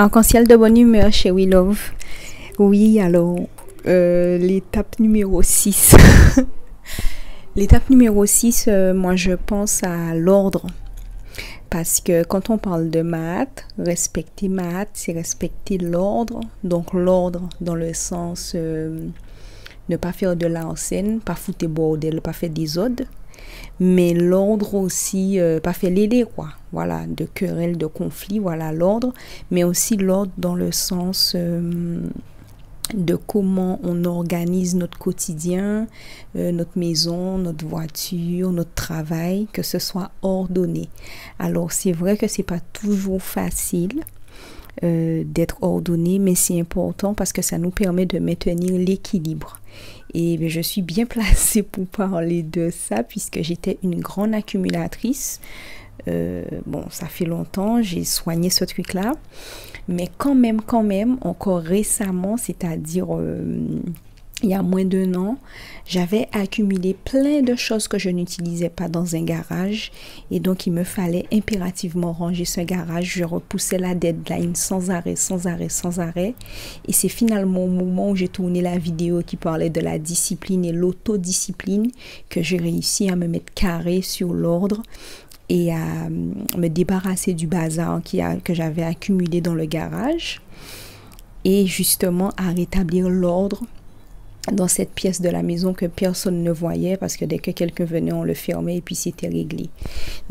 Arc-en-ciel de bonne humeur chez We Love. Oui, alors, l'étape numéro 6. L'étape numéro 6, moi je pense à l'ordre. Parce que quand on parle de maths, respecter maths, c'est respecter l'ordre. Donc l'ordre dans le sens ne pas faire de la scène, pas foutre bordel, pas faire des ordres. Mais l'ordre aussi, pas faire l'aider quoi. Voilà, de querelles, de conflits, voilà l'ordre. Mais aussi l'ordre dans le sens de comment on organise notre quotidien, notre maison, notre voiture, notre travail, que ce soit ordonné. Alors c'est vrai que c'est pas toujours facile d'être ordonné, mais c'est important parce que ça nous permet de maintenir l'équilibre. Et je suis bien placée pour parler de ça puisque j'étais une grande accumulatrice. Bon, ça fait longtemps, j'ai soigné ce truc-là. Mais quand même, encore récemment, c'est-à-dire il y a moins d'1 an, j'avais accumulé plein de choses que je n'utilisais pas dans un garage. Et donc, il me fallait impérativement ranger ce garage. Je repoussais la deadline sans arrêt. Et c'est finalement au moment où j'ai tourné la vidéo qui parlait de la discipline et l'autodiscipline que j'ai réussi à me mettre carré sur l'ordre et à me débarrasser du bazar que j'avais accumulé dans le garage et justement à rétablir l'ordre dans cette pièce de la maison que personne ne voyait parce que dès que quelqu'un venait, on le fermait et puis c'était réglé.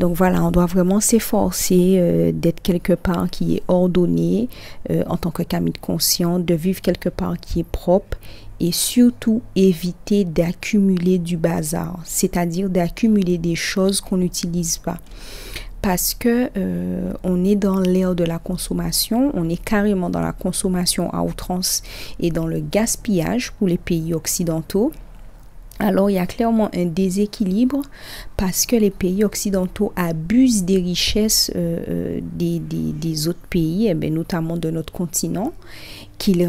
Donc voilà, on doit vraiment s'efforcer d'être quelque part qui est ordonné en tant que Camille consciente, de vivre quelque part qui est propre et surtout éviter d'accumuler du bazar, c'est-à-dire d'accumuler des choses qu'on n'utilise pas. Parce que on est dans l'ère de la consommation, on est carrément dans la consommation à outrance et dans le gaspillage pour les pays occidentaux. Alors il y a clairement un déséquilibre parce que les pays occidentaux abusent des richesses des autres pays, et bien, notamment de notre continent, qu'ils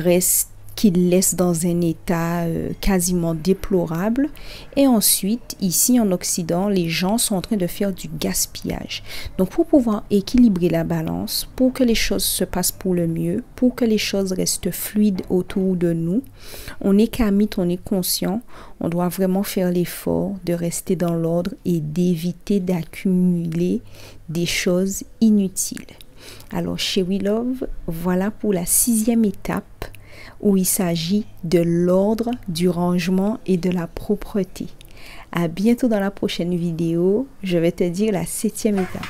laissent dans un état quasiment déplorable. Et ensuite, ici en Occident, les gens sont en train de faire du gaspillage. Donc, pour pouvoir équilibrer la balance, pour que les choses se passent pour le mieux, pour que les choses restent fluides autour de nous, on est Camille, on est conscient, on doit vraiment faire l'effort de rester dans l'ordre et d'éviter d'accumuler des choses inutiles. Alors, chez We Love, voilà pour la 6e étape où il s'agit de l'ordre, du rangement et de la propreté. À bientôt dans la prochaine vidéo. Je vais te dire la 7e étape.